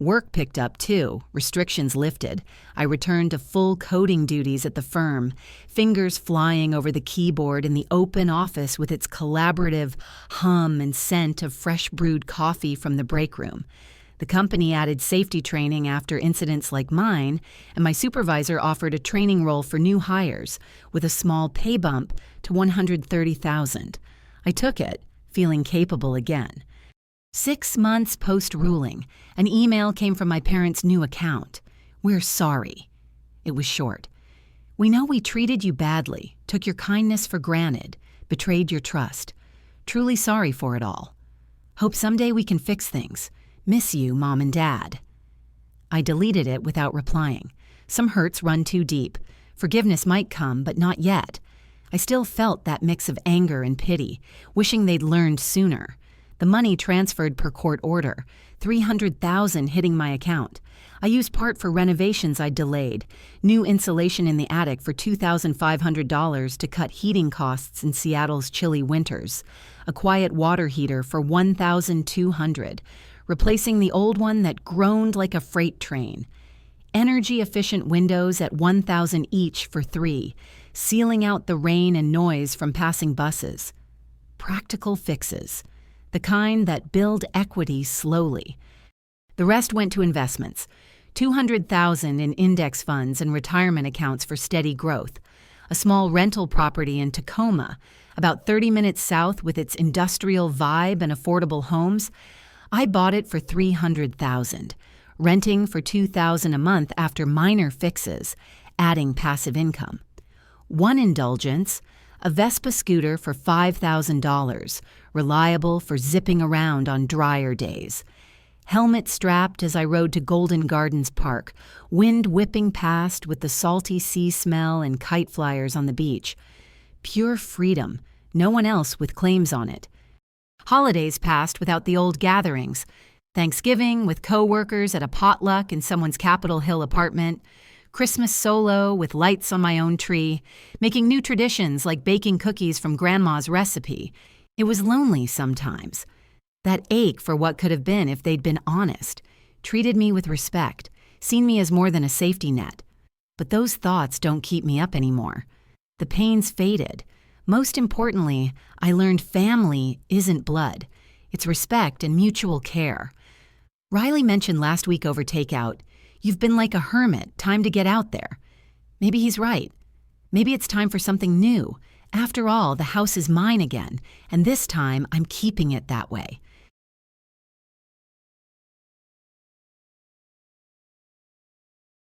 Speaker 1: Work picked up too, restrictions lifted. I returned to full coding duties at the firm, fingers flying over the keyboard in the open office with its collaborative hum and scent of fresh brewed coffee from the break room. The company added safety training after incidents like mine, and my supervisor offered a training role for new hires with a small pay bump to $130,000. I took it, feeling capable again. 6 months post-ruling, an email came from my parents' new account. "We're sorry." It was short. "We know we treated you badly, took your kindness for granted, betrayed your trust. Truly sorry for it all. Hope someday we can fix things. Miss you, Mom and Dad." I deleted it without replying. Some hurts run too deep. Forgiveness might come, but not yet. I still felt that mix of anger and pity, wishing they'd learned sooner. The money transferred per court order, $300,000 hitting my account. I used part for renovations I'd delayed, new insulation in the attic for $2,500 to cut heating costs in Seattle's chilly winters, a quiet water heater for $1,200, replacing the old one that groaned like a freight train. Energy-efficient windows at $1,000 each for 3, sealing out the rain and noise from passing buses. Practical fixes. The kind that build equity slowly. The rest went to investments, $200,000 in index funds and retirement accounts for steady growth, a small rental property in Tacoma, about 30 minutes south with its industrial vibe and affordable homes. I bought it for $300,000, renting for $2,000 a month after minor fixes, adding passive income. One indulgence, a Vespa scooter for $5,000, reliable for zipping around on drier days. Helmet strapped as I rode to Golden Gardens Park, wind whipping past with the salty sea smell and kite flyers on the beach. Pure freedom, no one else with claims on it. Holidays passed without the old gatherings. Thanksgiving with co-workers at a potluck in someone's Capitol Hill apartment. Christmas solo with lights on my own tree, making new traditions like baking cookies from Grandma's recipe. It was lonely sometimes. That ache for what could have been if they'd been honest, treated me with respect, seen me as more than a safety net. But those thoughts don't keep me up anymore. The pain's faded. Most importantly, I learned family isn't blood. It's respect and mutual care. Riley mentioned last week over takeout, "You've been like a hermit, time to get out there." Maybe he's right. Maybe it's time for something new. After all, the house is mine again, and this time I'm keeping it that way.